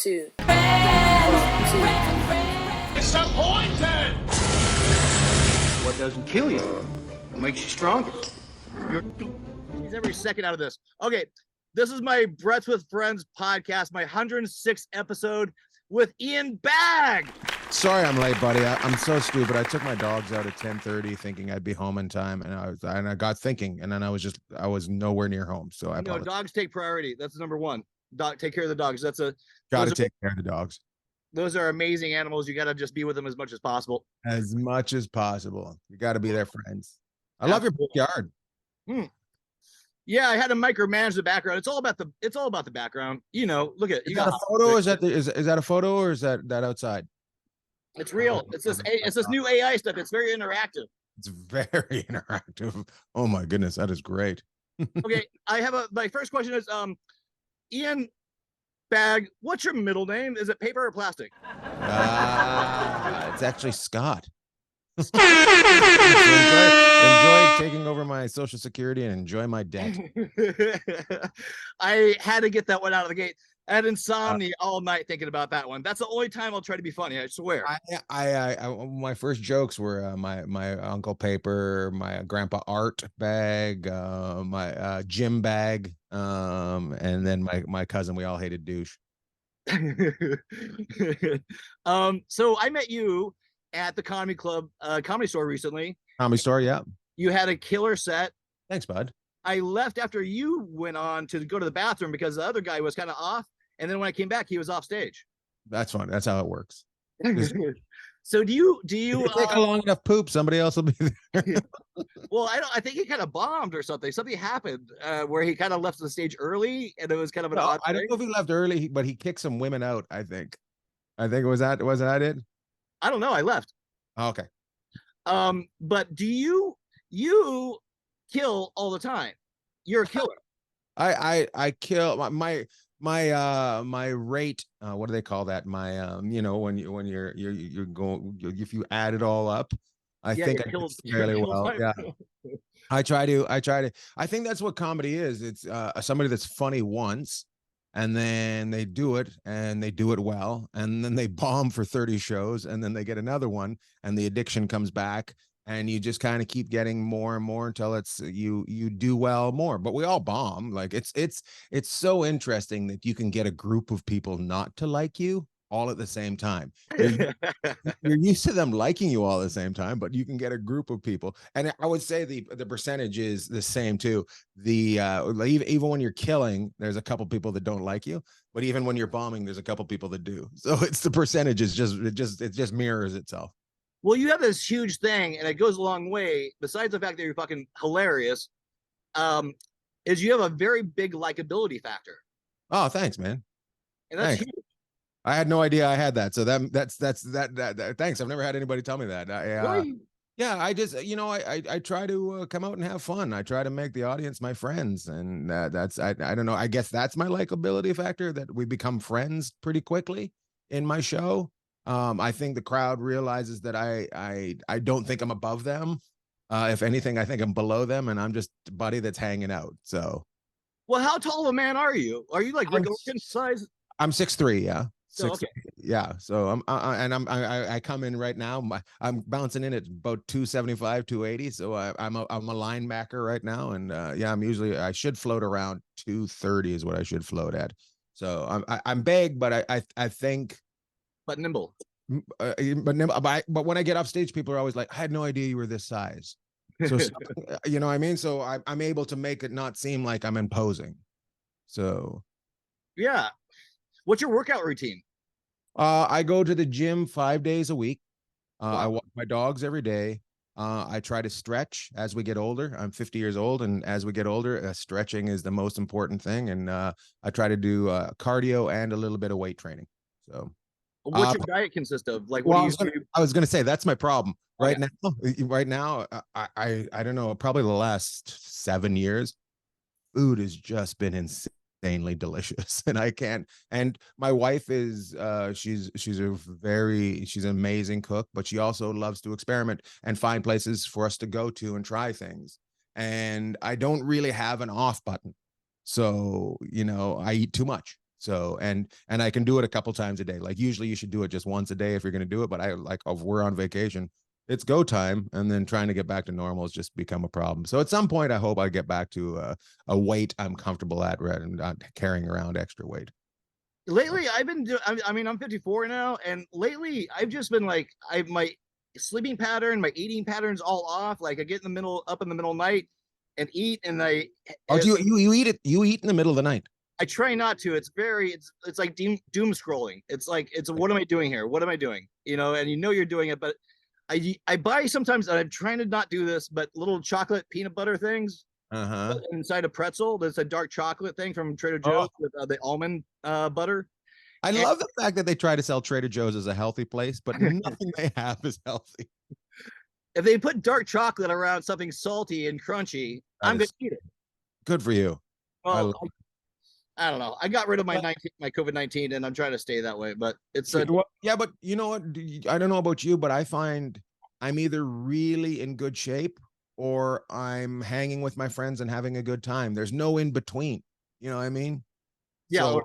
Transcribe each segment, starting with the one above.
two. Disappointed! What doesn't kill you makes you stronger. He's every second out of this. Okay, this is my Breaths with Friends podcast, my 106th episode with Ian Bagg. Sorry I'm late, buddy. I'm so stupid. I took my dogs out at 10:30 thinking I'd be home in time, and I got thinking, and then I was nowhere near home. So I apologize. Dogs take priority. That's number one. Take care of the dogs. Gotta take care of the dogs. Those are amazing animals. You gotta just be with them as much as possible. As much as possible. You gotta be their friends. I love your backyard. Yeah, I had to micromanage the background. It's all about the background. You know, look at you got a photo. Is that a photo or is that outside? It's real. It's this new AI stuff. It's very interactive. It's very interactive. Oh my goodness, that is great. Okay, my first question is Ian Bagg, what's your middle name? Is it paper or plastic? It's actually Scott. Enjoy taking over my Social Security and enjoy my debt. I had to get that one out of the gate. I had insomnia all night thinking about that one. That's the only time I'll try to be funny, I swear. My first jokes were my Uncle Paper, my Grandpa Art Bag, my Jim Bag, and then my cousin. We all hated douche. So I met you at the Comedy Club, Comedy Store recently. Comedy Store, yeah. You had a killer set. Thanks, bud. I left after you went on to go to the bathroom because the other guy was kind of off. And then when I came back, he was off stage. That's fun. That's how it works. So do you take a long enough poop, somebody else will be there. Well, I think he kind of bombed or something. Something happened where he kind of left the stage early, and it was kind of an odd I don't know if he left early, but he kicked some women out, I think wasn't that it? I don't know. I left. Oh, okay. But do you kill all the time? You're a killer. I kill my rate. What do they call that? My when you're going, if you add it all up, I think I do fairly well. Yeah. I try to. I think that's what comedy is. It's somebody that's funny once, and then they do it well, and then they bomb for 30 shows, and then they get another one, and the addiction comes back, and you just kind of keep getting more and more until it's you do well more. But we all bomb. Like it's so interesting that you can get a group of people not to like you all at the same time. You're used to them liking you all at the same time, but you can get a group of people. And I would say the percentage is the same too. Even when you're killing, there's a couple people that don't like you, but even when you're bombing, there's a couple people that do. So it's the percentage is it just mirrors itself. Well, you have this huge thing, and it goes a long way. Besides the fact that you're fucking hilarious, is you have a very big likability factor. Oh, thanks, man. And that's huge. I had no idea I had that. So that's thanks. I've never had anybody tell me that. Really? Yeah, I just, I try to come out and have fun. I try to make the audience my friends. And that's, I don't know. I guess that's my likability factor, that we become friends pretty quickly in my show. I think the crowd realizes that I don't think I'm above them. If anything, I think I'm below them, and I'm just a buddy that's hanging out. So, well, how tall of a man are you? Are you like regular size? I'm 6'3", yeah. So, okay. Yeah. So I come in right now. I'm bouncing in at about 275, 280. So I'm a linebacker right now, and I should float around 230 is what I should float at. So I'm big, but I think. But nimble. But when I get off stage, people are always like, I had no idea you were this size. So you know what I mean? So I'm able to make it not seem like I'm imposing. So yeah. What's your workout routine? I go to the gym 5 days a week. I walk my dogs every day. I try to stretch as we get older. I'm 50 years old, and as we get older, stretching is the most important thing. And I try to do cardio and a little bit of weight training. So what's your diet consist of? Like, I was gonna say that's my problem right now. Right now, I don't know. Probably the last 7 years, food has just been insanely delicious, and I can't. And my wife is she's an amazing cook, but she also loves to experiment and find places for us to go to and try things. And I don't really have an off button, so I eat too much. So, and I can do it a couple times a day. Like usually you should do it just once a day if you're going to do it. But I like, if we're on vacation, it's go time. And then trying to get back to normal has just become a problem. So at some point, I hope I get back to a weight I'm comfortable at and not carrying around extra weight. Lately, I've been doing, I mean, I'm 54 now. And lately I've just been like, my sleeping pattern, my eating patterns all off. Like I get in the middle of the night and eat. And you eat it? You eat in the middle of the night? I try not to. It's like doom scrolling. It's like, what am I doing here? What am I doing? And you're doing it, but I buy sometimes, and I'm trying to not do this, but little chocolate peanut butter things inside a pretzel. There's a dark chocolate thing from Trader Joe's with the almond butter. I love the fact that they try to sell Trader Joe's as a healthy place, but nothing they have is healthy. If they put dark chocolate around something salty and crunchy, I'm going to eat it. Good for you. Well, I don't know. I got rid of my COVID-19 and I'm trying to stay that way, but it's yeah, but you know what? I don't know about you, but I find I'm either really in good shape or I'm hanging with my friends and having a good time. There's no in between. You know what I mean? Yeah. So,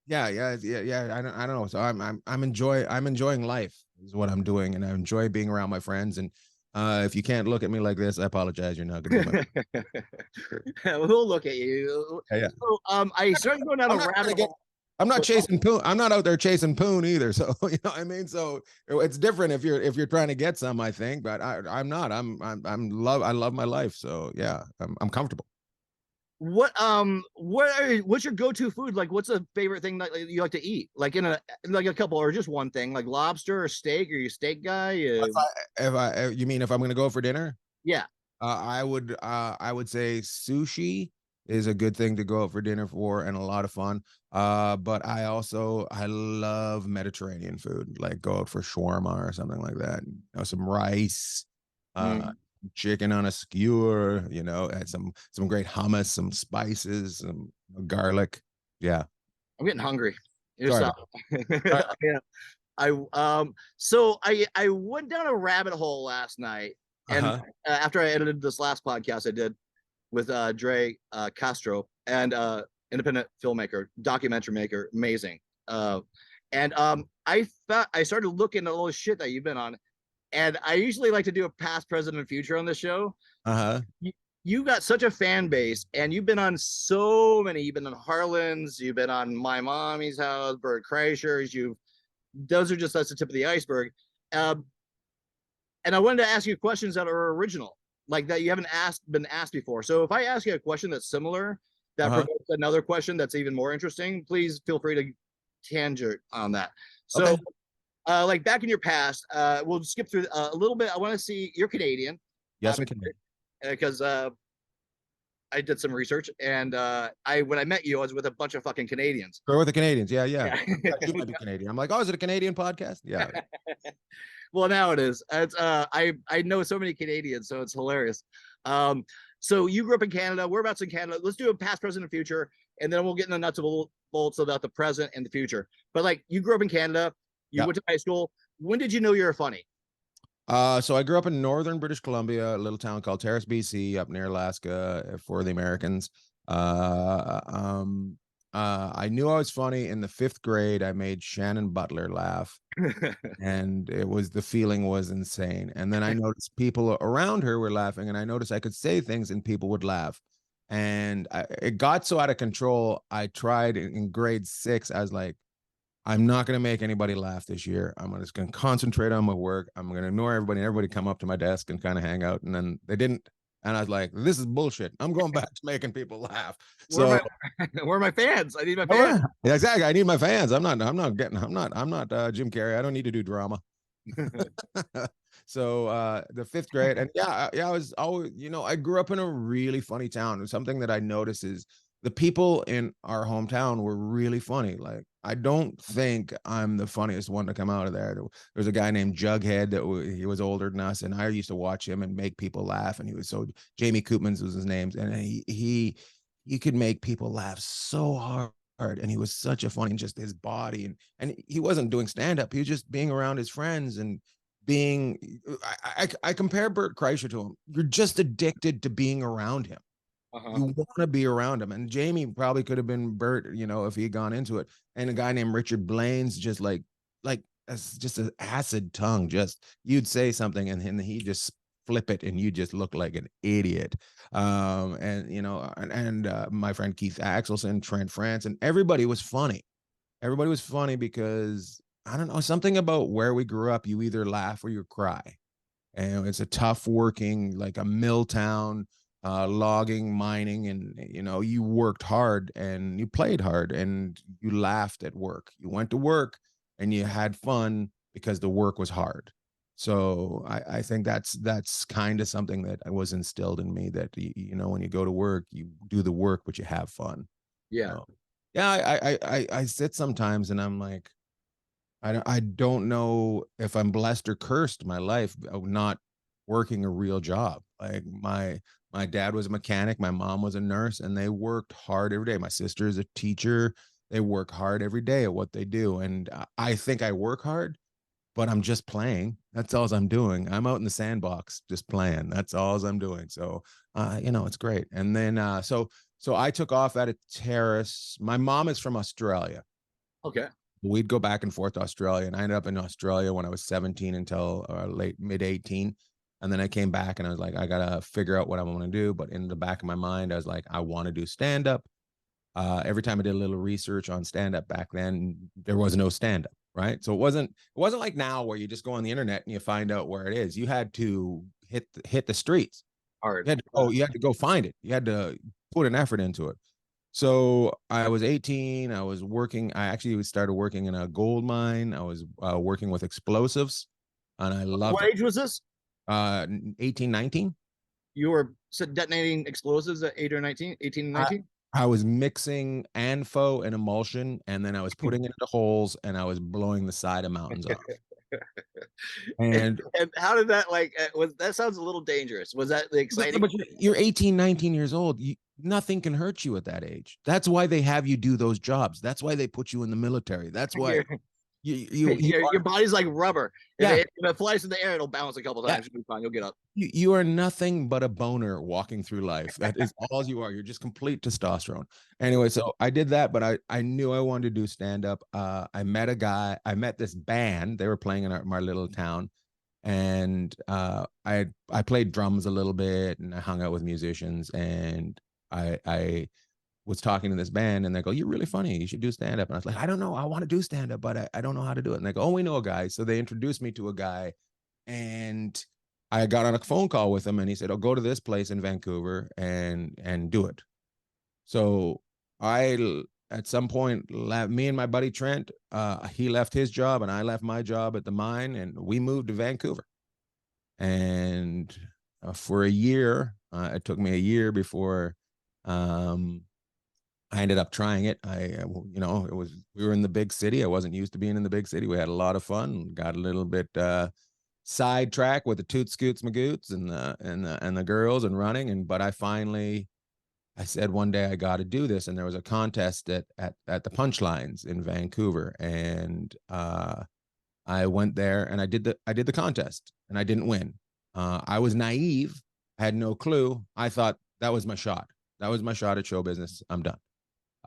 yeah. I don't know. So I'm enjoying life is what I'm doing, and I enjoy being around my friends. And if you can't look at me like this, I apologize. You're not gonna be my we'll look at you. Yeah. So I started going down a rabbit hole. I'm not chasing poon. I'm not out there chasing poon either. So you know what I mean? So it's different if you're trying to get some, I think, but I'm not. I love my life. So yeah, I'm comfortable. What's your go-to food? Like, what's a favorite thing that you like to eat? Like in a couple, or just one thing, like lobster or steak? Are you a steak guy? You mean if I'm going to go for dinner? Yeah. I would say sushi is a good thing to go out for dinner for, and a lot of fun. But I love Mediterranean food, like go out for shawarma or something like that. Some rice, chicken on a skewer, add some great hummus, some spices, some garlic. Yeah. I'm getting hungry. Yeah. So I went down a rabbit hole last night, and after I edited this last podcast I did with Dre Castro, and independent filmmaker, documentary maker, amazing. And I started looking at all the shit that you've been on, and I usually like to do a past, present, and future on the show. You got such a fan base, and you've been on so many. You've been on Harlan's, you've been on My Mommy's House, Bert Kreischer's. That's the tip of the iceberg. And I wanted to ask you questions that are original, like that you haven't been asked before. So if I ask you a question that's similar, that provokes another question that's even more interesting, please feel free to tangent on that. So, like back in your past, we'll skip through a little bit. I want to see, you're Canadian. Yes, I'm Canadian. Because I did some research, and when I met you, I was with a bunch of fucking Canadians. We're with the Canadians, yeah. You might be Canadian. I'm like, oh, is it a Canadian podcast? Yeah. Well, now it is. It's I know so many Canadians, so it's hilarious. So you grew up in Canada. Whereabouts in Canada? Let's do a past, present, and future, and then we'll get in the nuts and bolts about the present and the future. But like, you grew up in Canada. You went to high school. When did you know you were funny? So I grew up in northern British Columbia, a little town called Terrace, BC, up near Alaska for the Americans. I knew I was funny in the 5th grade. I made Shannon Butler laugh, and the feeling was insane. And then I noticed people around her were laughing, and I noticed I could say things and people would laugh. And it got so out of control. I tried in grade 6. I was like, I'm not going to make anybody laugh this year. I'm just going to concentrate on my work. I'm going to ignore everybody. Everybody come up to my desk and kind of hang out. And then they didn't. And I was like, this is bullshit. I'm going back to making people laugh. Where are my fans? I need my fans. Yeah, exactly. I need my fans. I'm not Jim Carrey. I don't need to do drama. So the 5th grade, and I was always, I grew up in a really funny town. And something that I noticed is the people in our hometown were really funny. Like, I don't think I'm the funniest one to come out of there. There was a guy named Jughead he was older than us, and I used to watch him and make people laugh. And Jamie Koopmans was his name, and he could make people laugh so hard. And he was such a funny, just his body, and he wasn't doing stand-up. He was just being around his friends and being. I compare Bert Kreischer to him. You're just addicted to being around him. You want to be around him. And Jamie probably could have been Bert, you know, if he had gone into it. And a guy named Richard Blaine's just like just an acid tongue. Just you'd say something and he just flip it and you just look like an idiot. And you know, and my friend Keith Axelson, Trent France, and everybody was funny. Everybody was funny because I don't know, something about where we grew up, you either laugh or you cry. And it's a tough working, like a mill town, logging, mining, and you know, you worked hard and you played hard and you laughed at work. You went to work and you had fun because the work was hard. So I think that's kind of something that was instilled in me, that you know, when you go to work, you do the work, but you have fun. Yeah. So, yeah, I sit sometimes and I'm like, I don't know if I'm blessed or cursed my life of not working a real job. Like my dad was a mechanic, my mom was a nurse, and they worked hard every day. My sister is a teacher. They work hard every day at what they do. And I think I work hard, but I'm just playing. That's all I'm doing. I'm out in the sandbox just playing. That's all I'm doing. So you know, it's great. And then so I took off at a terrace. My mom is from Australia. Okay. We'd go back and forth to Australia, and I ended up in Australia when I was 17 until late mid 18. And then I came back and I was like, I gotta figure out what I want to do. But in the back of my mind, I was like, I want to do stand up. Every time I did a little research on stand up back then, there was no stand up, right? So it wasn't like now where you just go on the internet and you find out where it is. You had to hit the streets. Hard. You had to go find it. You had to put an effort into it. So I was 18. I was working. I actually started working in a gold mine. I was working with explosives, and I loved What it. age was this? 18, 19. You were detonating explosives at 8 or 19, 18 and 19? I was mixing ANFO and emulsion, and then I was putting it into holes, and I was blowing the side of mountains off. And how did that was that sounds a little dangerous? Was that the exciting? But you're 18, 19 years old. Nothing can hurt you at that age. That's why they have you do those jobs. That's why they put you in the military. That's why your body's like rubber. Yeah. If it flies in the air, it'll bounce a couple times. You'll be fine. You'll get up. You are nothing but a boner walking through life. That is all you are. You're just complete testosterone. Anyway, so I did that, but I knew I wanted to do stand up. I met this band. They were playing in my little town, and I played drums a little bit, and I hung out with musicians, and I was talking to this band, and they go, "You're really funny. You should do stand up." And I was like, "I don't know. I want to do stand up, but I don't know how to do it." And they go, "Oh, we know a guy." So they introduced me to a guy, and I got on a phone call with him, and he said, "Oh, go to this place in Vancouver and do it." So I at some point me and my buddy Trent, he left his job and I left my job at the mine, and we moved to Vancouver. And for a year, it took me a year before I ended up trying it. We were in the big city. I wasn't used to being in the big city. We had a lot of fun, got a little bit sidetrack with the toot scoots magoots and the girls and running. But I said one day I got to do this. And there was a contest at the Punchlines in Vancouver. And I went there and I did the contest, and I didn't win. I was naive. I had no clue. I thought that was my shot. That was my shot at show business. I'm done.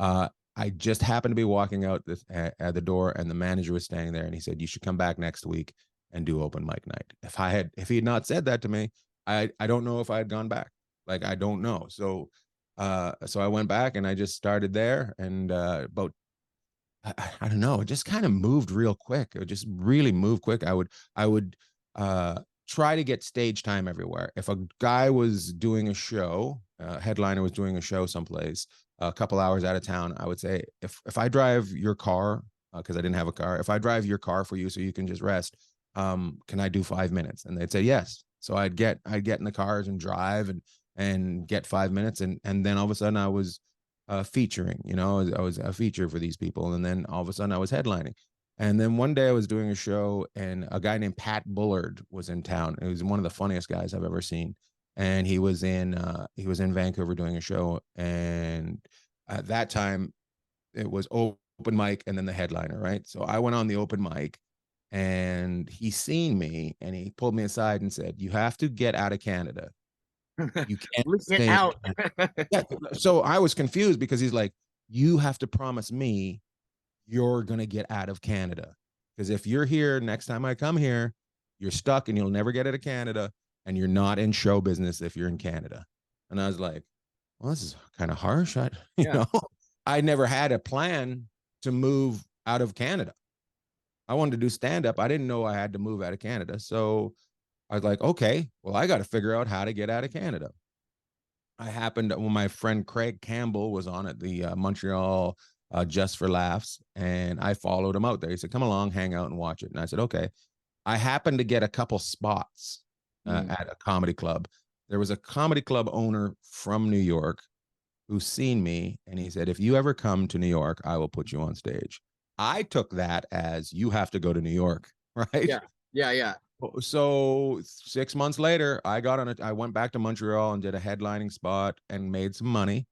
I just happened to be walking out at the door, and the manager was standing there, and he said, "You should come back next week and do open mic night." If he had not said that to me, I don't know if I had gone back. Like, I don't know. So I went back and I just started there, and about I don't know, it just kind of moved real quick. It just really moved quick. I would try to get stage time everywhere. If a guy was doing a show, headliner was doing a show someplace, a couple hours out of town, I would say, if I drive your car, because I didn't have a car, if I drive your car for you so you can just rest, can I do 5 minutes? And they'd say yes. So I'd get in the cars and drive and get 5 minutes, and then all of a sudden I was featuring, I was a feature for these people, and then all of a sudden I was headlining. And then one day I was doing a show, and a guy named Pat Bullard was in town. He was one of the funniest guys I've ever seen. And he was in Vancouver doing a show. And at that time it was open mic and then the headliner, right? So I went on the open mic, and he seen me, and he pulled me aside and said, "You have to get out of Canada You can't Get stay. out. Yeah. So I was confused because he's like, you have to promise me you're going to get out of Canada. Because if you're here next time I come here, you're stuck and you'll never get out of Canada. And you're not in show business if you're in Canada. And I was like, well, this is kind of harsh. I never had a plan to move out of Canada. I wanted to do stand up. I didn't know I had to move out of Canada. So I was like, okay, well, I got to figure out how to get out of Canada. I happened when my friend Craig Campbell was on at the Montreal Just for Laughs, and I followed him out there. He said, come along, hang out and watch it. And I said, okay. I happened to get a couple spots at a comedy club. There was a comedy club owner from New York who seen me, and he said, if you ever come to New York, I will put you on stage. I took that as you have to go to New York, right? Yeah. So 6 months later, I went back to Montreal and did a headlining spot and made some money.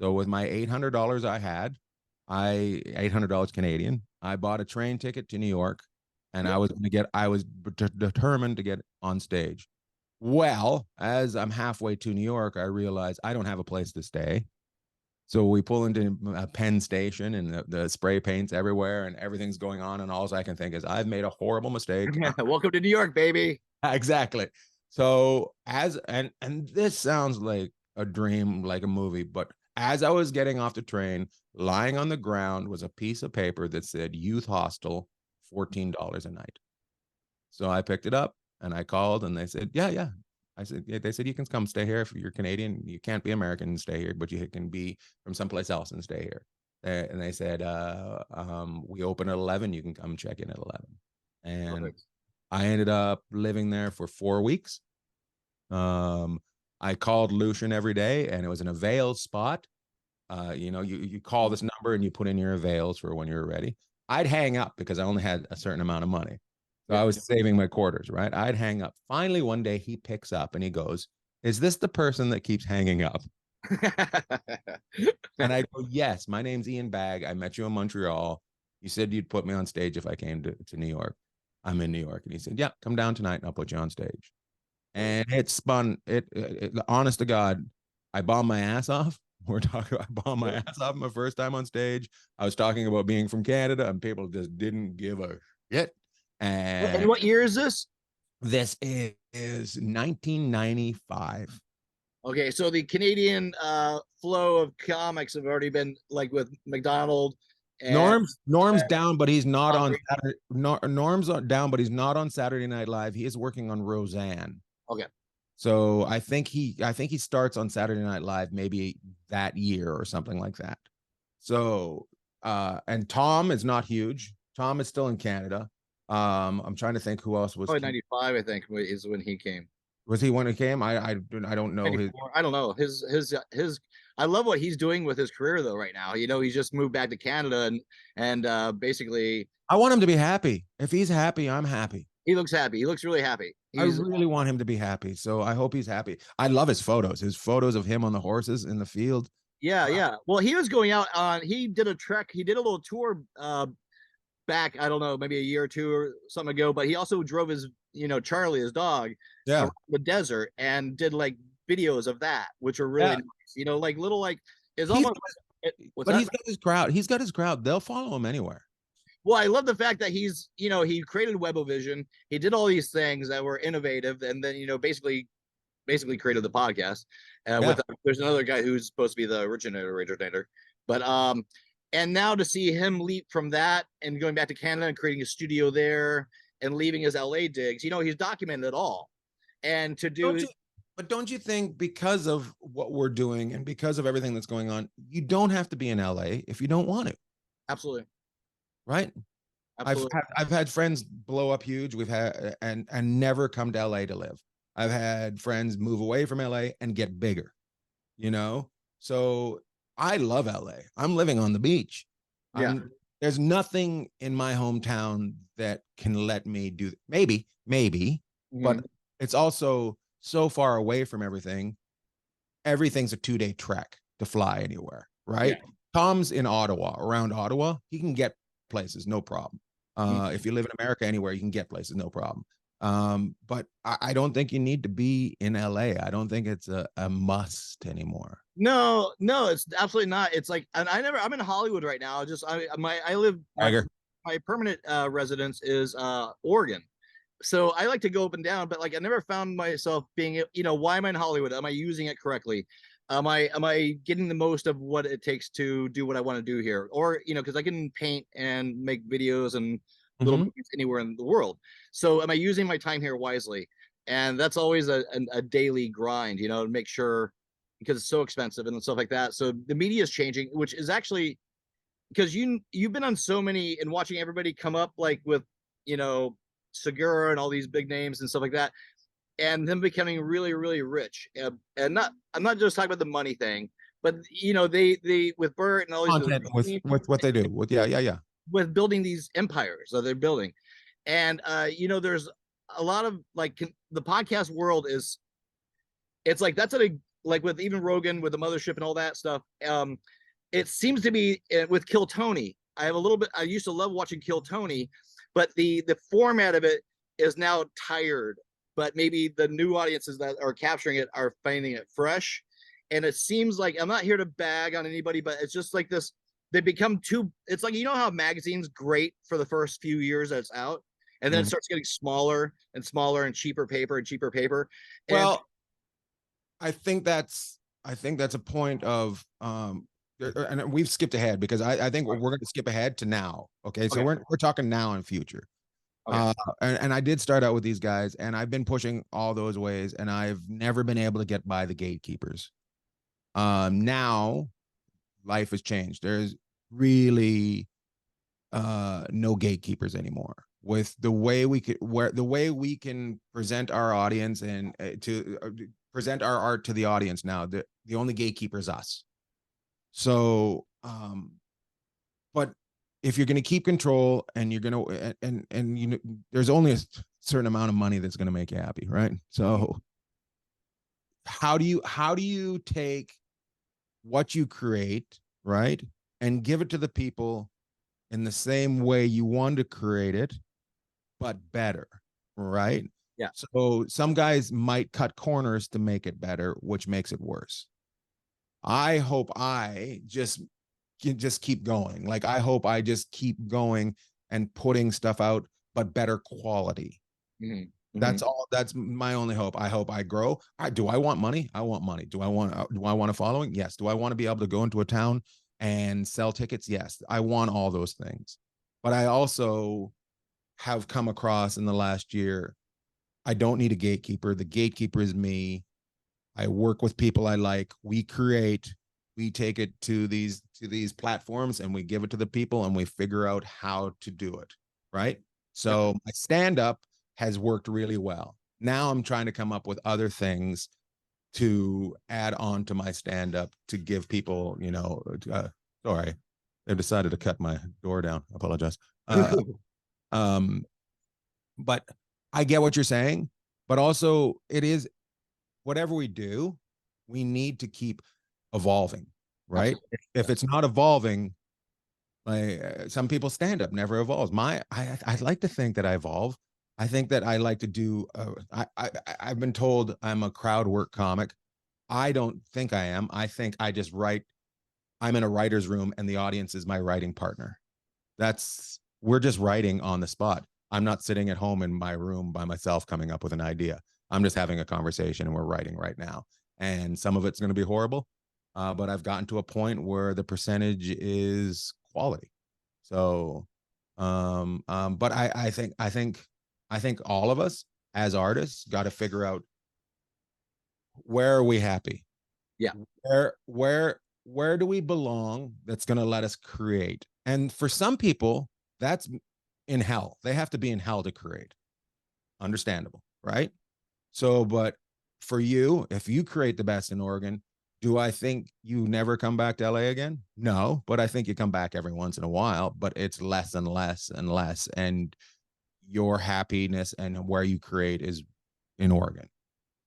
So with my $800 $800 Canadian, I bought a train ticket to New York, and I was determined to get on stage. Well, as I'm halfway to New York, I realized I don't have a place to stay. So we pull into a Penn Station, and the spray paint's everywhere and everything's going on. And all I can think is, I've made a horrible mistake. Welcome to New York, baby. Exactly. So and this sounds like a dream, like a movie, but as I was getting off the train, lying on the ground was a piece of paper that said youth hostel, $14 a night. So I picked it up and I called, and they said, yeah. I said, yeah. They said, you can come stay here. If you're Canadian, you can't be American and stay here, but you can be from someplace else and stay here. And they said, we open at 11. You can come check in at 11. And perfect. I ended up living there for 4 weeks. I called Lucian every day, and it was an avails spot. You call this number and you put in your avails for when you're ready. I'd hang up because I only had a certain amount of money. So I was saving my quarters, right? I'd hang up. Finally, one day he picks up and he goes, is this the person that keeps hanging up? And I go, yes, my name's Ian Bagg. I met you in Montreal. You said you'd put me on stage if I came to New York. I'm in New York. And he said, yeah, come down tonight and I'll put you on stage. And it spun, honest to God, I bombed my ass off. I bombed my ass off my first time on stage. I was talking about being from Canada, and people just didn't give a shit. And what year is this? This is 1995. Okay, so the Canadian flow of comics have already been like with McDonald. And, Norm's down, but he's not on Saturday. Norm's down, but he's not on Saturday Night Live. He is working on Roseanne. Okay. So I think he starts on Saturday Night Live maybe that year or something like that. So and Tom is not huge. Tom is still in Canada. I'm trying to think who else was. 95, I think, is when he came. Was he when he came? I don't know. I don't know. His I love what he's doing with his career though right now. He's just moved back to Canada and basically I want him to be happy. If he's happy, I'm happy. He looks happy. He looks really happy. I really want him to be happy. So I hope he's happy. I love his photos of him on the horses in the field. Yeah. Well, he was going out he did a trek. He did a little tour back, I don't know, maybe a year or two or something ago, but he also drove his, Charlie, his dog, around the desert and did like videos of that, which are really nice. Like little, like it's almost but he's got his crowd. He's got his crowd. They'll follow him anywhere. Well, I love the fact that he's, he created Webovision. He did all these things that were innovative, and then, basically created the podcast. There's another guy who's supposed to be the originator, but and now to see him leap from that and going back to Canada and creating a studio there and leaving his LA digs, he's documented it all. And to do, but don't you think because of what we're doing and because of everything that's going on, you don't have to be in LA if you don't want to? Absolutely. Right. Absolutely. I've had friends blow up huge. We've had and never come to LA to live. I've had friends move away from LA and get bigger, So I love LA. I'm living on the beach. Yeah. There's nothing in my hometown that can let me do that. Maybe, but it's also so far away from everything. Everything's a 2-day trek to fly anywhere, right? Yeah. Tom's in Ottawa, around Ottawa. He can get places, no problem. If you live in America anywhere, you can get places, no problem. But I don't think you need to be in LA. I don't think it's a must anymore. No, no, it's absolutely not. It's like, and I'm in Hollywood right now. I live, my permanent residence is Oregon. So I like to go up and down, but like I never found myself being, why am I in Hollywood? Am I using it correctly? Am I getting the most of what it takes to do what I want to do here? Or, because I can paint and make videos and little movies anywhere in the world. So am I using my time here wisely? And that's always a daily grind, to make sure, because it's so expensive and stuff like that. So the media is changing, which is actually because you've been on so many and watching everybody come up like with, Segura and all these big names and stuff like that, and them becoming really, really rich. And I'm not just talking about the money thing, but they with Bert and all these content with what they do with with building these empires that they're building. And there's a lot of like the podcast world is, it's like that's like with even Rogan with the mothership and all that stuff. It seems to be with Kill Tony. I used to love watching Kill Tony, but the format of it is now tired. But maybe the new audiences that are capturing it are finding it fresh. And it seems like, I'm not here to bag on anybody, but it's just like this, they become too, it's like, how magazine's great for the first few years that it's out, and then it starts getting smaller and smaller and cheaper paper and cheaper paper. Well, I think that's a point of and we've skipped ahead because I think we're going to skip ahead to now. Okay, so we're talking now and future. Okay. And I did start out with these guys, and I've been pushing all those ways, and I've never been able to get by the gatekeepers. Now life has changed. There's really no gatekeepers anymore. With the way we can present our audience and to present our art to the audience now, the only gatekeeper is us. So, but if you're going to keep control and you're going to, and there's only a certain amount of money that's going to make you happy, right? So how do you take what you create, right, and give it to the people in the same way you want to create it, but better, right? Yeah. So some guys might cut corners to make it better, which makes it worse. I hope I just keep going. Like, I hope I just keep going and putting stuff out, but better quality. That's all. That's my only hope. I hope I grow. Do I want money? I want money. Do I want a following? Yes. Do I want to be able to go into a town and sell tickets? Yes. I want all those things. But I also have come across in the last year, I don't need a gatekeeper. The gatekeeper is me. I work with people I like. We create, we take it to these platforms, and we give it to the people, and we figure out how to do it. Right. So my stand-up has worked really well. Now I'm trying to come up with other things to add on to my stand-up to give people, sorry, they've decided to cut my door down. I apologize. But I get what you're saying, but also it is, whatever we do, we need to keep evolving, right? If it's not evolving, like some people stand up never evolves. I'd like to think that I evolve. I think that I like to do. I've been told I'm a crowd work comic. I don't think I am. I think I just write. I'm in a writer's room, and the audience is my writing partner. We're just writing on the spot. I'm not sitting at home in my room by myself coming up with an idea. I'm just having a conversation, and we're writing right now. And some of it's going to be horrible, but I've gotten to a point where the percentage is quality. So, but I think all of us as artists got to figure out, where are we happy? Yeah. Where do we belong? That's going to let us create. And for some people, that's in hell. They have to be in hell to create. Understandable, right? So, but for you, if you create the best in Oregon, do I think you never come back to LA again? No, but I think you come back every once in a while, but it's less and less and less. And your happiness and where you create is in Oregon.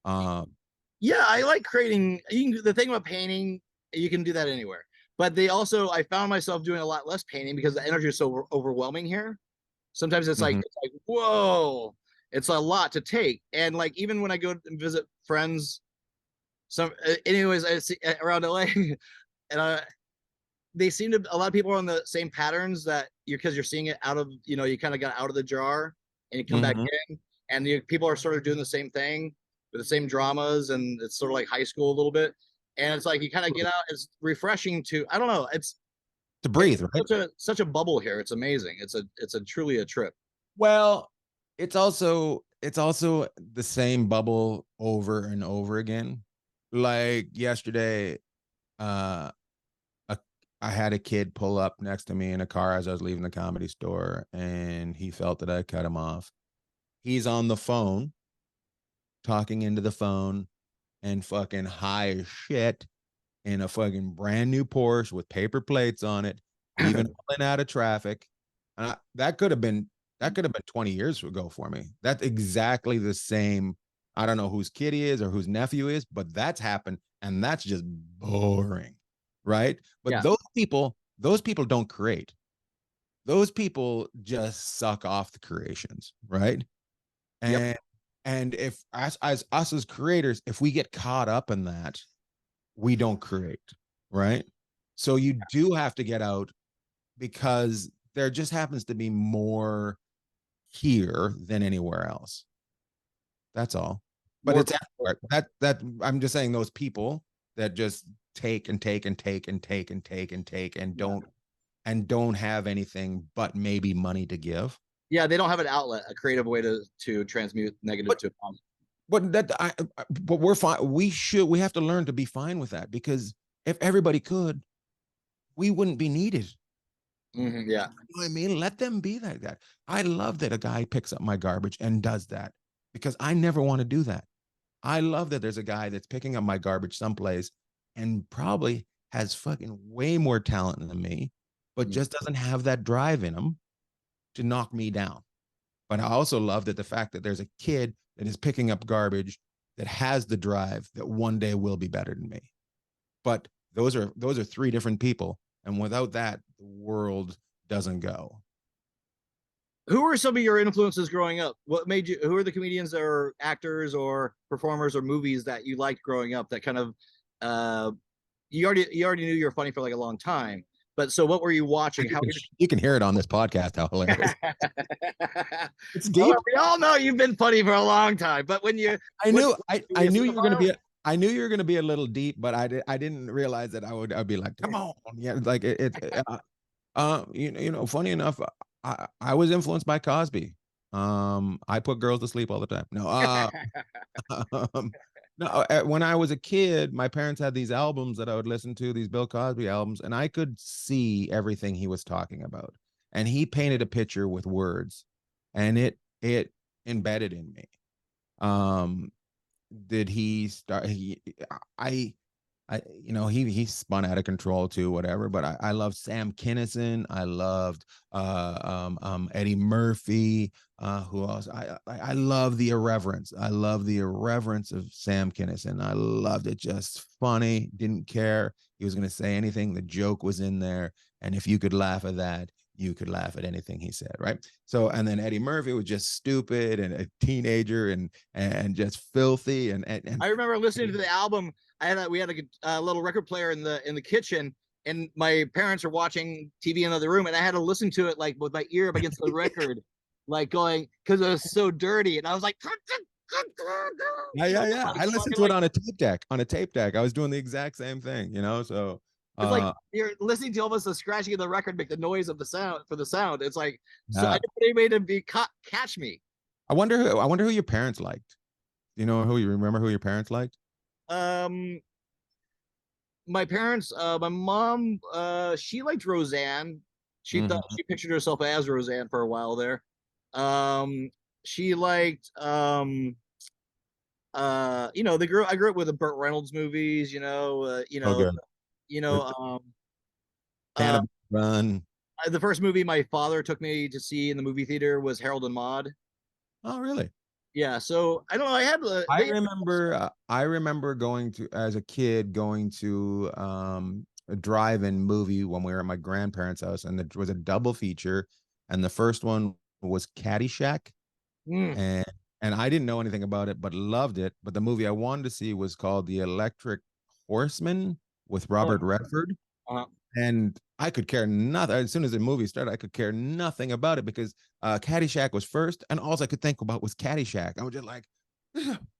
Yeah, I like creating. The thing about painting, you can do that anywhere. But I found myself doing a lot less painting because the energy is so overwhelming here. Sometimes it's like, whoa. it's a lot to take. And like even when I go and visit friends, anyways, I see around LA, and they seem to, a lot of people are on the same patterns that because you're seeing it out of, you kind of got out of the jar and you come back in, and people are sort of doing the same thing with the same dramas, and it's sort of like high school a little bit. And it's like you kind of get out. It's refreshing to, I don't know, it's to breathe, right? Such a bubble here. It's amazing. It's a truly a trip. Well, it's also the same bubble over and over again. Like yesterday, uh, I had a kid pull up next to me in a car as I was leaving the Comedy Store, and he felt that I cut him off. He's on the phone, talking into the phone, and fucking high as shit in a fucking brand new Porsche with paper plates on it, even pulling out of traffic. That could have been 20 years ago for me. That's exactly the same. I don't know whose kid he is or whose nephew is, but that's happened, and that's just boring, right? But Yeah. those people don't create. Those people just suck off the creations, right? And and if as us as creators, if we get caught up in that, we don't create, right? So you do have to get out, because there just happens to be more here than anywhere else. That's all. But it's everywhere. That I'm just saying, those people that just take and take and take and take and take and take and don't have anything but maybe money to give. Yeah, they don't have an outlet, a creative way to transmute negative to positive. But we're fine. We have to learn to be fine with that, because if everybody could, we wouldn't be needed. Yeah. You know what I mean? Let them be like that. I love that a guy picks up my garbage and does that, because I never want to do that. I love that there's a guy that's picking up my garbage someplace and probably has fucking way more talent than me, but just doesn't have that drive in him to knock me down. But I also love that the fact that there's a kid that is picking up garbage that has the drive that one day will be better than me. But those are three different people, and without that, the world doesn't go. Who are some of your influences growing up? What made you? Who are the comedians or actors or performers or movies that you liked growing up? That kind of you already knew you were funny for like a long time. But so what were you watching? You can hear it on this podcast how hilarious. It's deep. Well, we all know you've been funny for a long time, but when you I knew you were going to be a little deep, but I didn't realize that I'd be like, come on. Yeah, like funny enough, I was influenced by Cosby. I put girls to sleep all the time. No, no. When I was a kid, my parents had these albums that I would listen to, these Bill Cosby albums, and I could see everything he was talking about. And he painted a picture with words, and it embedded in me. Did he start? He spun out of control too, whatever. But I loved Sam Kinison. I loved Eddie Murphy. Who else? I love the irreverence. I love the irreverence of Sam Kinison. I loved it. Just funny. Didn't care. He was going to say anything. The joke was in there, and if you could laugh at that, you could laugh at anything he said, right? So, and then Eddie Murphy was just stupid and a teenager and just filthy. And I remember listening to the album. We had a little record player in the kitchen, and my parents were watching TV in another room, and I had to listen to it like with my ear up against the record, like going, because it was so dirty, and I was like, yeah. I listened to it on a tape deck. I was doing the exact same thing, so. It's like you're listening to almost the scratching of the record make the noise of the sound for the sound. It's like, so I didn't anybody to catch me. I wonder who your parents liked. You remember who your parents liked? My parents, my mom, she liked Roseanne. She thought she pictured herself as Roseanne for a while there. She liked I grew up with the Burt Reynolds movies, Run. The first movie my father took me to see in the movie theater was Harold and Maude. Oh, really? Yeah. So I don't know. I remember going to, as a kid, going to a drive-in movie when we were at my grandparents' house, and there was a double feature, and the first one was Caddyshack. and I didn't know anything about it, but loved it. But the movie I wanted to see was called The Electric Horseman with Robert Redford. And I could care nothing. As soon as the movie started, I could care nothing about it because Caddyshack was first, and all I could think about was Caddyshack. I was just like,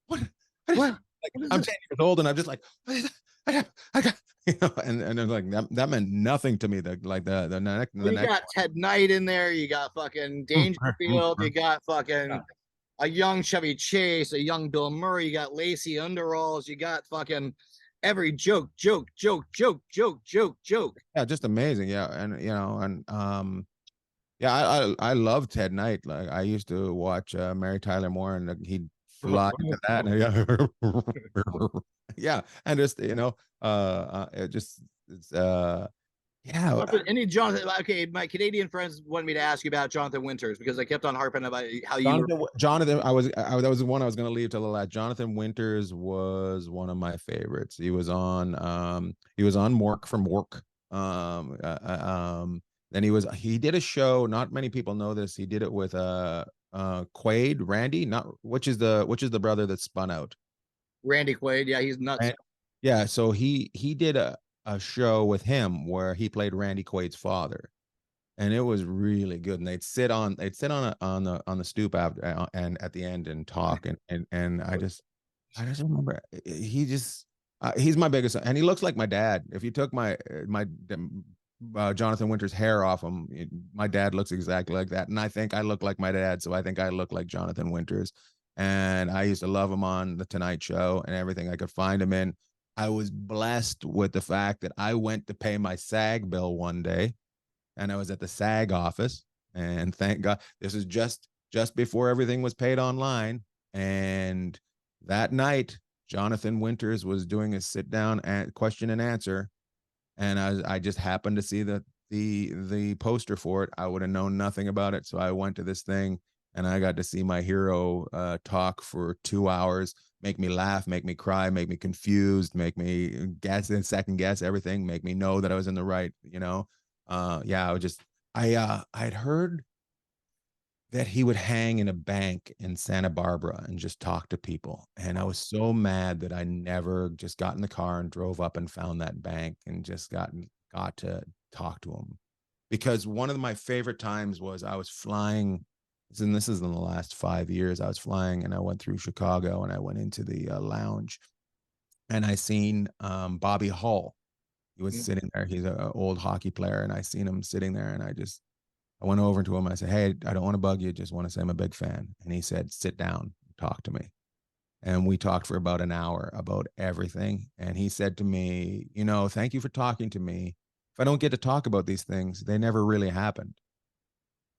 what? Like, I'm 10 years old, and I'm just like, I got, and I'm like, that meant nothing to me. You got Ted Knight in there. You got fucking Dangerfield. You got fucking a young Chevy Chase, a young Bill Murray. You got Lacey Underalls. You got fucking every joke. Yeah, just amazing. Yeah, and yeah, I love Ted Knight. Like I used to watch Mary Tyler Moore, and he'd fly into that. And, yeah, and just it just it's yeah. Any Jonathan? Okay, my Canadian friends wanted me to ask you about Jonathan Winters because I kept on harping about how Jonathan. That was the one I was going to leave till the last. Jonathan Winters was one of my favorites. He was on Mork from Work. Then he did a show. Not many people know this. He did it with Quaid, Randy, not which is the brother that spun out. Randy Quaid. Yeah, he's nuts. Yeah, so he did a show with him where he played Randy Quaid's father, and it was really good. And they'd sit on the stoop after and at the end and talk, and I just remember he's my biggest, and he looks like my dad. If you took my Jonathan Winters' hair off him, my dad looks exactly like that, and I think I look like my dad, so I think I look like Jonathan Winters. And I used to love him on the Tonight Show and everything I could find him in. I was blessed with the fact that I went to pay my SAG bill one day, and I was at the SAG office, and thank God this is just before everything was paid online. And that night, Jonathan Winters was doing a sit down and question and answer, and I just happened to see the poster for it. I would have known nothing about it, so I went to this thing, and I got to see my hero talk for 2 hours, make me laugh, make me cry, make me confused, make me guess and second guess everything, make me know that I was in the right, yeah, I'd heard that he would hang in a bank in Santa Barbara and just talk to people. And I was so mad that I never just got in the car and drove up and found that bank and just got to talk to him. Because one of my favorite times was I was flying, and this is in the last 5 years, I was flying and I went through Chicago and I went into the lounge and I seen Bobby Hull. He was sitting there. He's an old hockey player, and I seen him sitting there, and I went over to him. I said, "Hey, I don't want to bug you. Just want to say I'm a big fan." And he said, "Sit down, talk to me." And we talked for about an hour about everything. And he said to me, "Thank you for talking to me. If I don't get to talk about these things, they never really happened."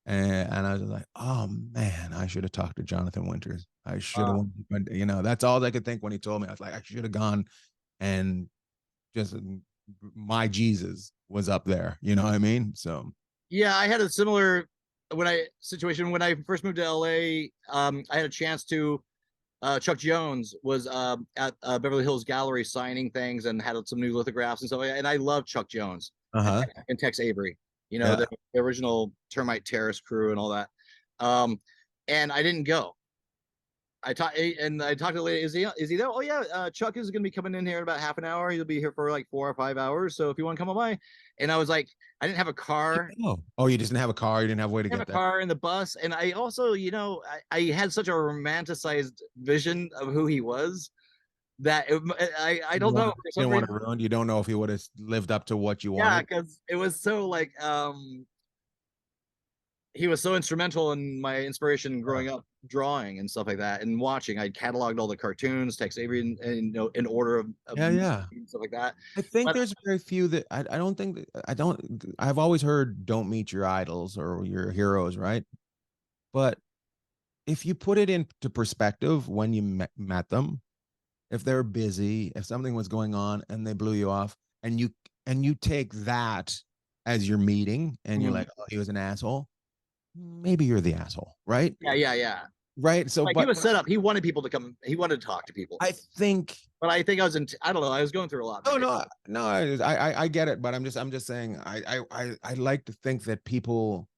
And I was like, "Oh man, I should have talked to Jonathan Winters. I should have." That's all I could think when he told me. I was like, I should have gone and just my Jesus was up there. You know what I mean? So yeah, I had a similar situation when I first moved to LA. I had a chance to Chuck Jones was at Beverly Hills Gallery signing things and had some new lithographs and stuff. And I love Chuck Jones and Tex Avery, the original Termite Terrace crew and all that. And I didn't go. I talked to the lady. Is he there? Oh yeah, Chuck is going to be coming in here in about half an hour. He'll be here for like 4 or 5 hours. So if you want to come by, and I was like, I didn't have a car. Oh, you just didn't have a car. You didn't have a way to get there. Car in the bus, and I also, I had such a romanticized vision of who he was that I don't know. You don't want to ruin. You don't know if he would have lived up to what you wanted. Yeah, because it was so like he was so instrumental in my inspiration growing up, drawing and stuff like that, and watching. I cataloged all the cartoons, Tex Avery, and in order of stuff like that. I think there's very few that I've always heard don't meet your idols or your heroes, right? But if you put it into perspective, when you met them, if they're busy, if something was going on and they blew you off, and you take that as your meeting, and you're like, oh, he was an asshole. Maybe you're the asshole, right? Yeah. Right. So he was set up. He wanted people to come. He wanted to talk to people. I think I was I don't know. I was going through a lot. No. I get it, but I'm just saying. I like to think that people,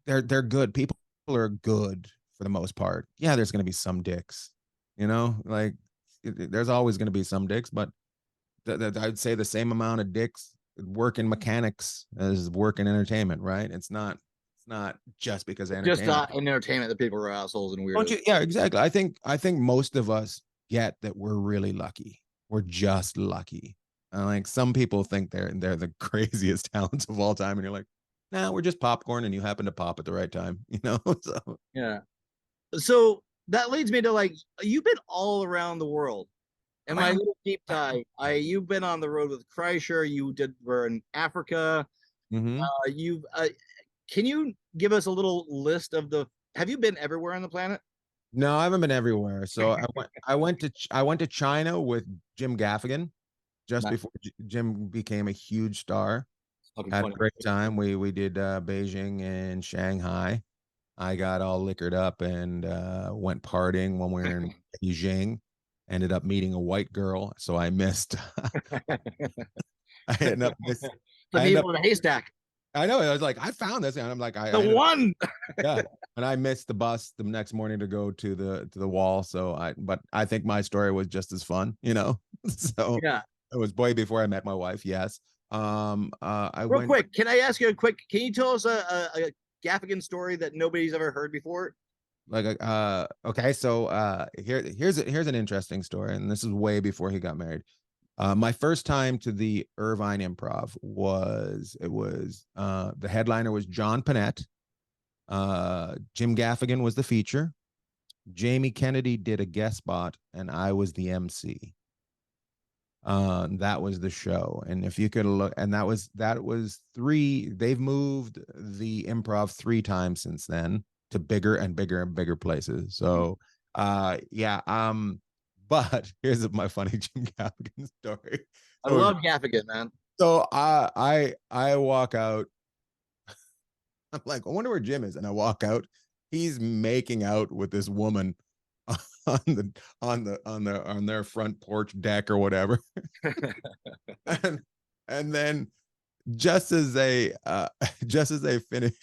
they're good. People are good for the most part. Yeah, there's going to be some dicks, like there's always going to be some dicks, but I'd say the same amount of dicks work in mechanics as work in entertainment, right? It's not just because of Just entertainment. not in entertainment that people are assholes and Don't weirdos. you? Yeah, exactly. I think most of us get that we're really lucky. We're just lucky. Like some people think they're the craziest talents of all time, and you're like, nah, we're just popcorn, and you happen to pop at the right time, So Yeah. So that leads me to like you've been all around the world. In my little deep dive, you've been on the road with Kreischer. Were in Africa. Mhm. You've can you give us a little list of the? Have you been everywhere on the planet? No, I haven't been everywhere. So I went to China with Jim Gaffigan just Not before Jim became a huge star. fucking Had a funny. great time. We did Beijing and Shanghai. I got all liquored up and went partying when we were in Beijing. Ended up meeting a white girl, so I missed. I ended up miss. The I ended needle up. in a haystack. I know. I was like, I found this, and I'm like, I The ended up, one. yeah. And I missed the bus the next morning to go to the wall. But I think my story was just as fun. So Yeah. it was way before I met my wife. Yes. I Real went quick, can I ask you a quick? Can you tell us a Gaffigan story that nobody's ever heard before? like okay. So here's an interesting story, and this is way before he got married. My first time to the Irvine Improv was the headliner was John Panette. Jim Gaffigan was the feature. Jamie Kennedy did a guest spot, and I was the MC. That was the show, and if you could look, and that was three. They've moved the improv 3 times since then to bigger and bigger and bigger places. So, yeah. But here's my funny Jim Gaffigan story. I So, love Gaffigan, man. so I walk out. I'm like, I wonder where Jim is, and I walk out. He's making out with this woman on their front porch deck or whatever. and then just as they finish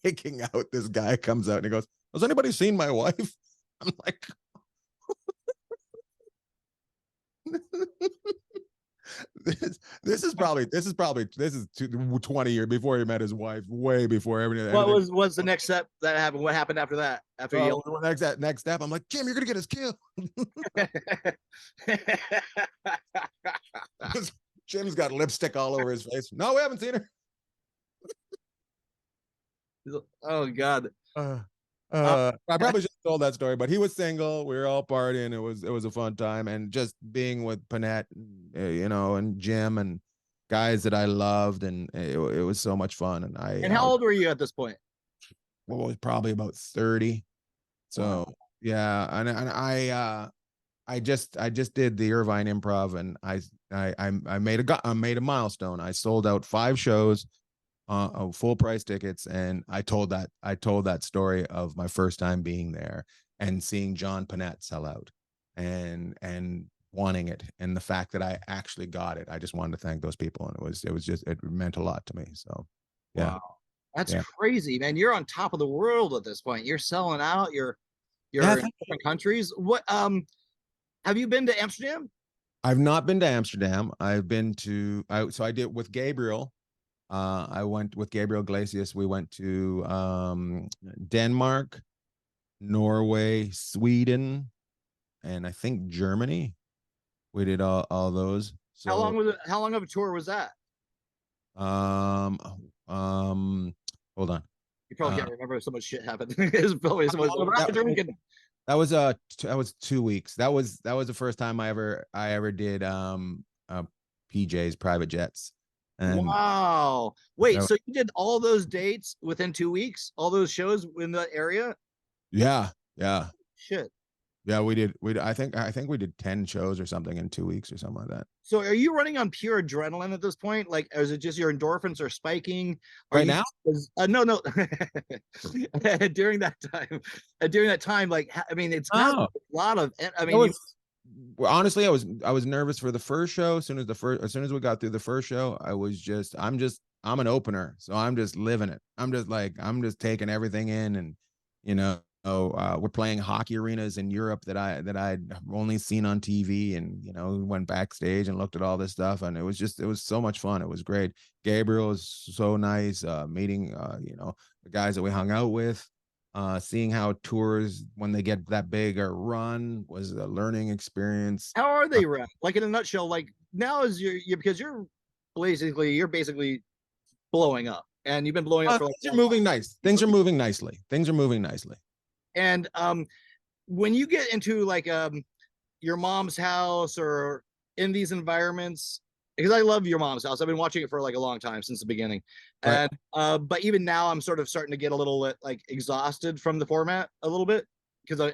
making out, this guy comes out and he goes, "Has anybody seen my wife?" I'm like, this is 20 years before he met his wife, way before everything. What was the next step that happened? What happened after that? After you next step, I'm like, Jim, you're gonna get us killed. Jim's got lipstick all over his face. No, we haven't seen her. Oh God. I probably just told that story, but he was single. We were all partying. It was a fun time, and just being with Panette, and Jim and guys that I loved, and it was so much fun. And how old were you at this point? Well, was probably about 30. So wow. Yeah, and I just did the Irvine Improv, and I made a milestone. I sold out 5 shows. Full price tickets, and I told that story of my first time being there and seeing John Panette sell out and wanting it, and the fact that I actually got it. I just wanted to thank those people, and it meant a lot to me. So yeah. Wow. That's crazy, man. You're on top of the world at this point. You're selling out. You're in different countries. What have you been to Amsterdam? I've not been to Amsterdam. I've been to I did with Gabriel. I went with Gabriel Iglesias. We went to Denmark, Norway, Sweden, and I think Germany. We did all those. So how long was it? How long of a tour was that? Hold on. You probably can't remember. So much shit happened. It's probably so much drinking. That was 2 weeks. That was the first time I ever did PJ's private jets. And wow. Wait, so you did all those dates within 2 weeks? All those shows in that area? Yeah. Shit. Yeah, we did. I think we did 10 shows or something in 2 weeks or something like that. So are you running on pure adrenaline at this point? Like, is it just your endorphins are spiking? Now? No. during that time, like, I mean, it's got a lot of, I mean, honestly, I was nervous for the first show. As soon as we got through the first show, I'm an opener, so I'm just living it. I'm just taking everything in, and we're playing hockey arenas in Europe that I'd only seen on TV, and went backstage and looked at all this stuff, and it was so much fun. It was great. Gabriel is so nice. Meeting the guys that we hung out with, seeing how tours when they get that big are run was a learning experience. How are they run? Like in a nutshell, like now is because you're basically blowing up, and you've been blowing up for like things are moving nice. Things are moving nicely. And when you get into like your mom's house or in these environments, because I love your mom's house, I've been watching it for like a long time, since the beginning. Right. And but even now I'm sort of starting to get a little bit like exhausted from the format a little bit, because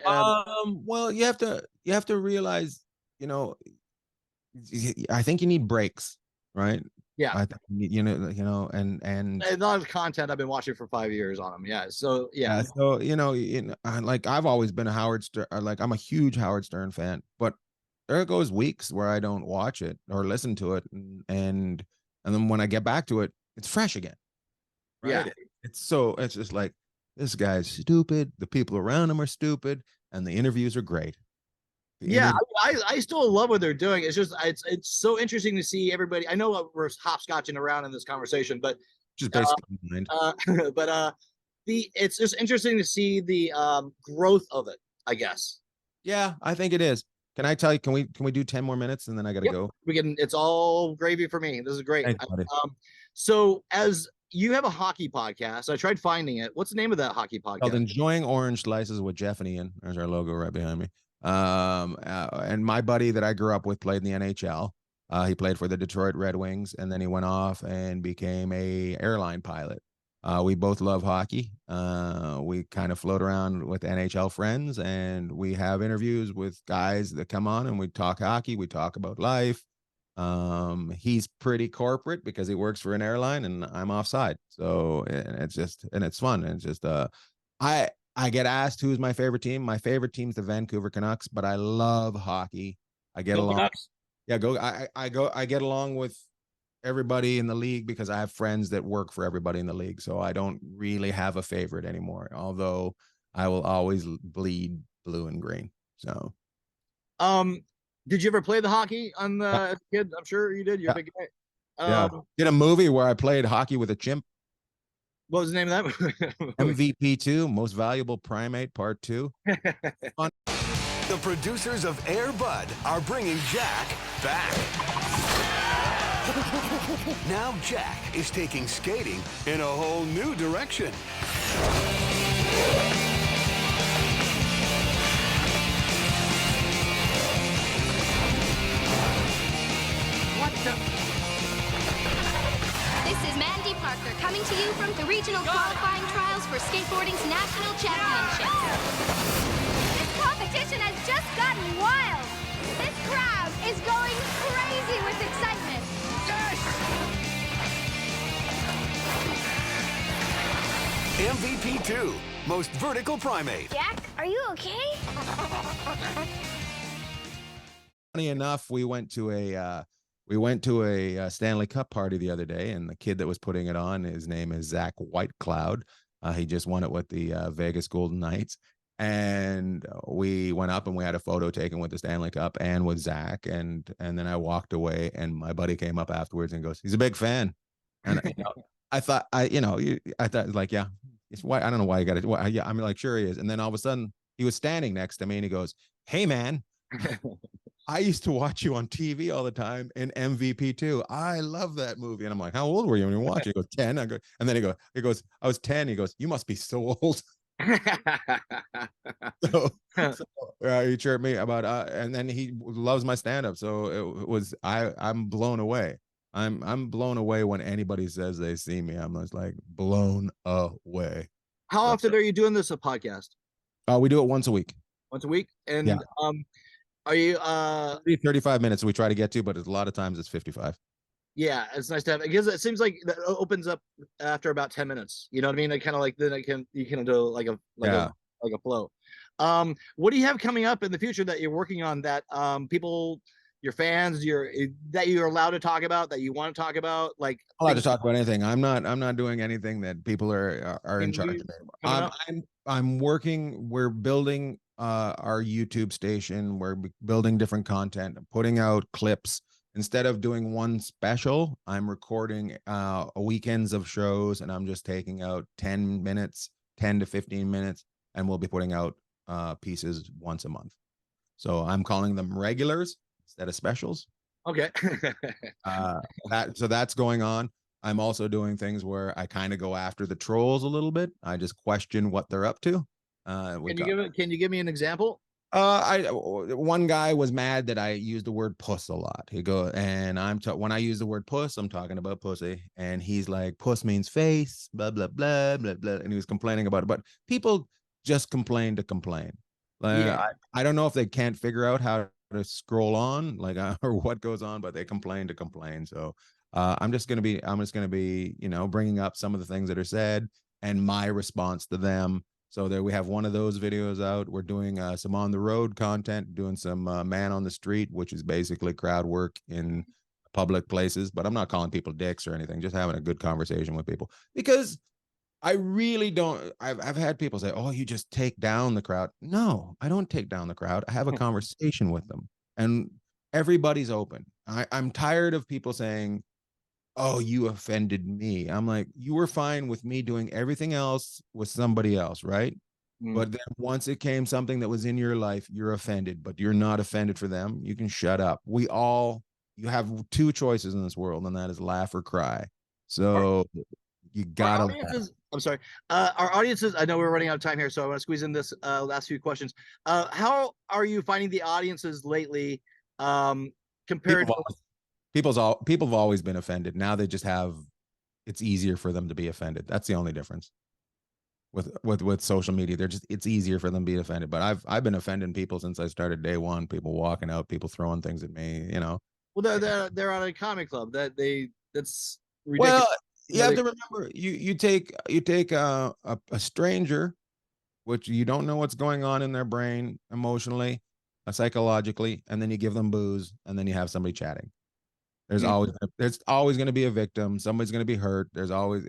well, you have to realize, I think you need breaks, right? Yeah. And a lot of content I've been watching for 5 years on them. Yeah. So yeah. So like I've always been a Howard Stern, like I'm a huge Howard Stern fan, but there goes weeks where I don't watch it or listen to it, and then when I get back to it, it's fresh again. Right? Yeah. It's just like, this guy's stupid, the people around him are stupid, and the interviews are great. Yeah, I still love what they're doing. It's just it's so interesting to see everybody. I know we're hopscotching around in this conversation, but just basically but it's just interesting to see the growth of it, I guess. Yeah, I think it is. Can I tell you? Can we do 10 more minutes and then I gotta go? We can. It's all gravy for me. This is great. Thanks, so as you have a hockey podcast, I tried finding it. What's the name of that hockey podcast? Called Enjoying Orange Slices with Jeff and Ian. There's our logo right behind me. And my buddy that I grew up with played in the NHL. He played for the Detroit Red Wings, and then he went off and became a airline pilot. We both love hockey. We kind of float around with NHL friends, and we have interviews with guys that come on, and we talk hockey. We talk about life. He's pretty corporate because he works for an airline, and I'm offside. So it's fun. And it's just I get asked who's my favorite team. My favorite team's the Vancouver Canucks, but I love hockey. I get along. Canucks. Yeah, I get along with everybody in the league because I have friends that work for everybody in the league. So I don't really have a favorite anymore, although I will always bleed blue and green. So did you ever play the hockey on the kid? I'm sure you did. You're a big guy. Did a movie where I played hockey with a chimp. What was the name of that? MVP 2, Most Valuable Primate Part 2. The producers of Air Bud are bringing Jack back. Now Jack is taking skating in a whole new direction. What the? This is Mandy Parker coming to you from the regional qualifying trials for skateboarding's national championship. This competition has just gotten wild. This crowd is going crazy with excitement. Yes! MVP 2, Most Vertical Primate. Jack, are you okay? Funny enough, we went to a Stanley Cup party the other day, and the kid that was putting it on, his name is Zach Whitecloud. He just won it with the Vegas Golden Knights, and we went up and we had a photo taken with the Stanley Cup and with Zach, and then I walked away, and my buddy came up afterwards and goes, he's a big fan. And I thought like, yeah, it's why, I don't know why you got it. Yeah, I'm like, sure he is. And then all of a sudden he was standing next to me and he goes, hey man, I used to watch you on TV all the time in MVP 2. I love that movie. And I'm like, how old were you when you watched it? He goes, 10. I go, and then he goes, I was 10. He goes, you must be so old. so he chirped me about and then he loves my stand-up. So it was I'm blown away. I'm blown away when anybody says they see me. I'm just like blown away. How often are you doing this podcast? We do it once a week. Once a week? And are you 35 minutes we try to get to, but a lot of times it's 55. Yeah, it's nice to have, because it seems like that opens up after about 10 minutes. You know what I mean? It kind of like, then you can do like a flow. What do you have coming up in the future that you're working on that people, your fans, that you're allowed to talk about, that you want to talk about? Like, I'm allowed to talk about anything. I'm not doing anything that people are in charge of. we're building our YouTube station. We're building different content, putting out clips. Instead of doing one special, I'm recording weekends of shows, and I'm just taking out 10 minutes, 10 to 15 minutes, and we'll be putting out pieces once a month. So I'm calling them regulars instead of specials. Okay. That's going on. I'm also doing things where I kind of go after the trolls a little bit. I just question what they're up to. Can you give me an example? One guy was mad that I used the word puss a lot. He go, and when I use the word puss, I'm talking about pussy, and he's like, puss means face, blah blah blah blah blah, and he was complaining about it. But people just complain to complain. Like, Yeah. I don't know if they can't figure out how to scroll on, like or what goes on, but they complain to complain. So I'm just gonna be bringing up some of the things that are said and my response to them. So there we have one of those videos out. We're doing some on the road content, doing some man on the street, which is basically crowd work in public places. But I'm not calling people dicks or anything, just having a good conversation with people, because I really don't. I've had people say, "Oh, you just take down the crowd." No, I don't take down the crowd. I have a conversation with them, and everybody's open. I'm tired of people saying, "Oh, you offended me." I'm like, you were fine with me doing everything else with somebody else, right? But then once it came something that was in your life, you're offended, but you're not offended for them. You can shut up. You have two choices in this world, and that is laugh or cry. So you gotta laugh. I'm sorry. Our audiences, I know we're running out of time here, so I want to squeeze in this last few questions. How are you finding the audiences lately compared to people have always been offended. Now they just have, it's easier for them to be offended. That's the only difference with social media. It's easier for them to be offended. But I've been offending people since I started day one. People walking out, people throwing things at me, Well, they're on a comic club that's ridiculous. Well, you have to remember, you take a stranger, which you don't know what's going on in their brain emotionally, psychologically, and then you give them booze, and then you have somebody chatting. There's always going to be a victim. Somebody's going to be hurt. There's always,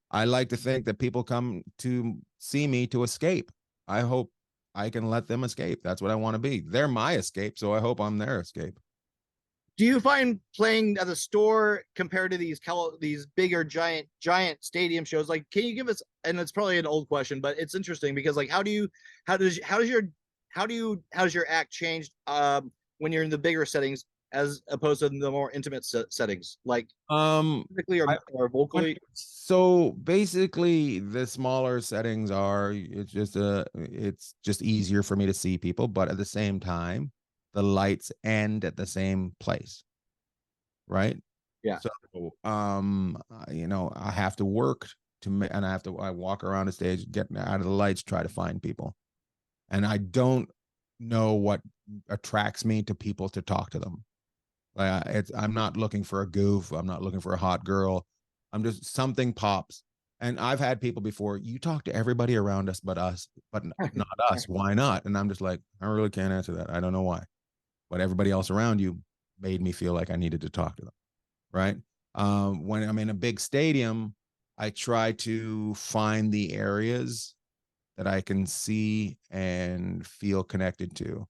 I like to think that people come to see me to escape. I hope I can let them escape. That's what I want to be. They're my escape, so I hope I'm their escape. Do you find playing at the store compared to these bigger giant stadium shows? Like, can you give us? And it's probably an old question, but it's interesting because, like, how does your act change when you're in the bigger settings as opposed to the more intimate settings, like physically or vocally? So basically, the smaller settings it's just easier for me to see people, but at the same time, the lights end at the same place, right? Yeah. So I have to work and I walk around the stage, get out of the lights, try to find people, and I don't know what attracts me to people to talk to them. Like, I'm not looking for a goof. I'm not looking for a hot girl. I'm just, something pops. And I've had people before, you talk to everybody around us but not us. Why not? And I'm just like, I really can't answer that. I don't know why. But everybody else around you made me feel like I needed to talk to them, right? When I'm in a big stadium, I try to find the areas that I can see and feel connected to.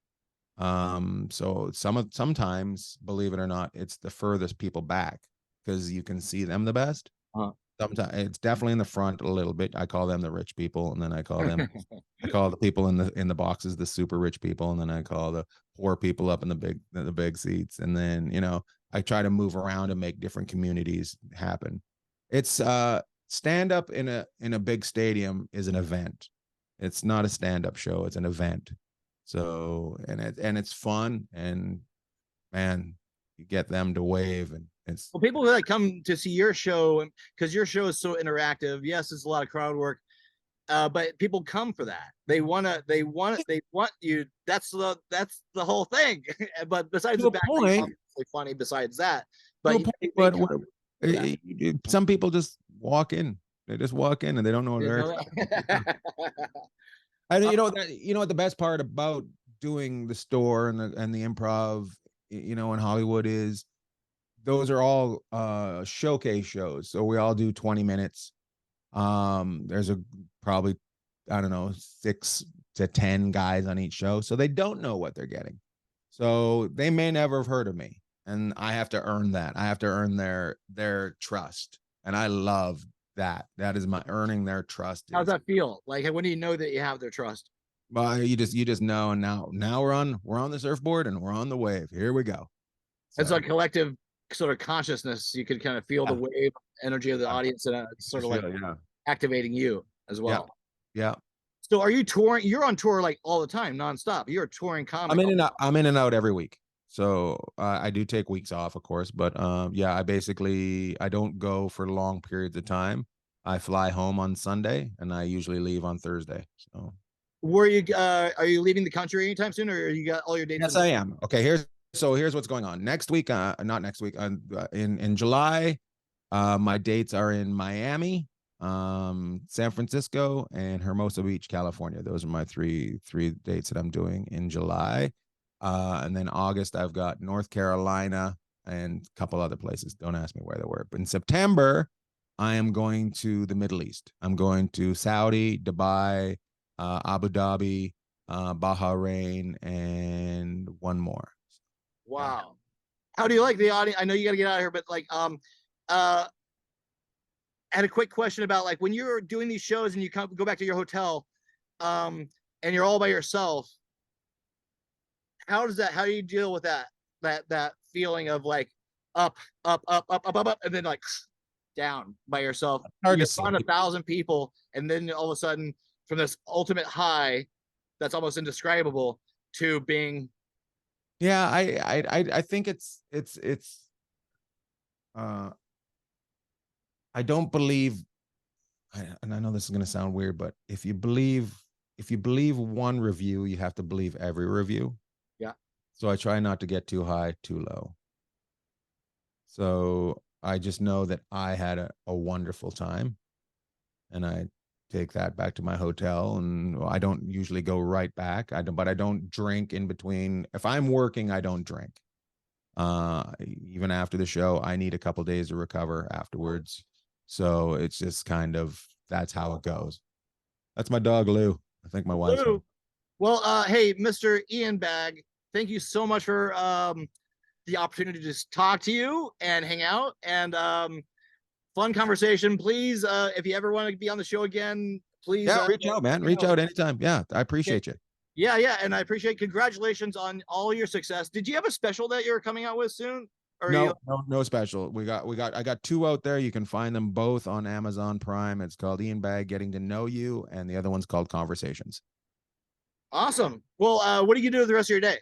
So sometimes, believe it or not, it's the furthest people back because you can see them the best. Sometimes it's definitely in the front a little bit. I call them the rich people, and then I call the people in the boxes the super rich people, and then I call the poor people up in the big seats, and then I try to move around and make different communities happen. It's stand up in a big stadium is an event. It's not a stand up show. It's an event. So and it's fun, and man, you get them to wave, and it's people that come to see your show, because your show is so interactive. Yes, it's a lot of crowd work, but people come for that. They want you. That's the whole thing. But besides the back, it's funny. Besides that, but some people just walk in. They just walk in and they don't know what they're. I what the best part about doing the store and the improv, in Hollywood is those are all showcase shows. So we all do 20 minutes. There's probably I don't know, 6 to 10 guys on each show. So they don't know what they're getting. So they may never have heard of me. And I have to earn that. I have to earn their trust. And I love that. That is my earning their trust. How's that feel? Like, when do you know that you have their trust? Well, you just know. And now we're on the surfboard and we're on the wave. Here we go. So, it's a collective sort of consciousness. You could kind of feel the wave energy of the audience, and it's sort of like activating you as well. Yeah. So are you touring? You're on tour like all the time, nonstop. You're a touring comic. I'm in and out every week. So I do take weeks off, of course, but yeah, I don't go for long periods of time. I fly home on Sunday and I usually leave on Thursday. So are you leaving the country anytime soon, or you got all your dates? Yes, I am. Okay, here's what's going on. Next week, not next week, in July, my dates are in Miami, San Francisco, and Hermosa Beach, California. Those are my three dates that I'm doing in July. And then August, I've got North Carolina and a couple other places. Don't ask me where they were. But in September, I am going to the Middle East. I'm going to Saudi, Dubai, Abu Dhabi, Bahrain, and one more. Wow. How do you like the audience? I know you got to get out of here, but like, I had a quick question about, like, when you're doing these shows and you go back to your hotel, and you're all by yourself. How do you deal with that feeling of like up, and then like down by yourself? You're in front of 1,000 people, and then all of a sudden, from this ultimate high that's almost indescribable to being. Yeah, I think it's I don't believe, and I know this is going to sound weird, but if you believe one review, you have to believe every review. Yeah. So I try not to get too high, too low. So I just know that I had a wonderful time, and I take that back to my hotel, and I don't usually go right back. But I don't drink in between. If I'm working, I don't drink. Even after the show, I need a couple days to recover afterwards. So it's just kind of, that's how it goes. That's my dog, Lou. I think my wife's Lou. Well, hey, Mr. Ian Bagg, thank you so much for the opportunity to just talk to you and hang out, and fun conversation. Please, if you ever want to be on the show again, please reach out, man. Reach out anytime. Yeah, I appreciate you. Yeah, and I appreciate. Congratulations on all your success. Did you have a special that you're coming out with soon? Or no special. I got 2 out there. You can find them both on Amazon Prime. It's called Ian Bagg Getting to Know You, and the other one's called Conversations. Awesome. Well, what do you do with the rest of your day?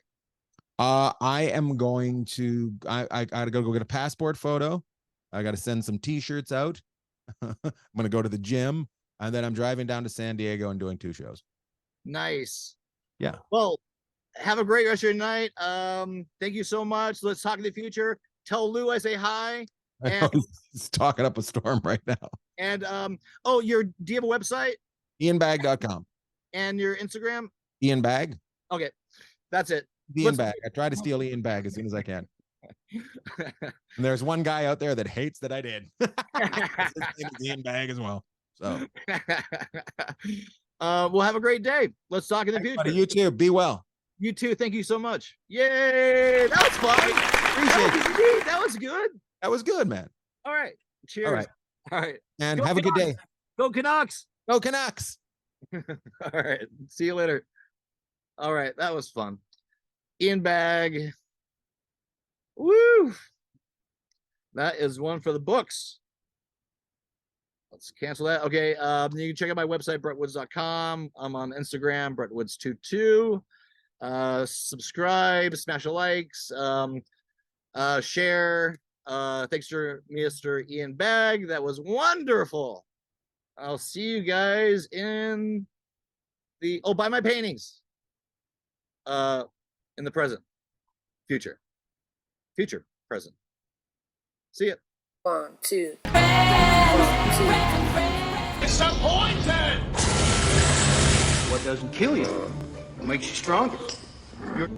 I am going to. I gotta go get a passport photo. I got to send some T-shirts out. I'm gonna go to the gym, and then I'm driving down to San Diego and doing 2 shows. Nice. Yeah. Well, have a great rest of your night. Thank you so much. Let's talk in the future. Tell Lou I say hi. And he's talking up a storm right now. And do you have a website? IanBagg.com. And your Instagram? Ian Bagg. Okay, that's it. Ian Bagg. I try to steal Ian Bagg as soon as I can. And there's one guy out there that hates that I did. His name is Ian Bagg as well. So we'll have a great day. Let's talk in the future. You too. Be well. You too. Thank you so much. Yay! That was fun. That was good. That was good, man. All right. Cheers. All right. And have a good day. Go Canucks. Go Canucks. All right. See you later. All right. That was fun. Ian Bagg. Woo! That is one for the books. Let's cancel that. Okay. You can check out my website, brettwoods.com. I'm on Instagram, brettwoods22. Subscribe, smash a likes, share. Thanks to Mr. Ian Bagg. That was wonderful. I'll see you guys in the buy my paintings. In the present, future, present. See ya. 1, 2. Disappointed! What doesn't kill you makes you stronger. You're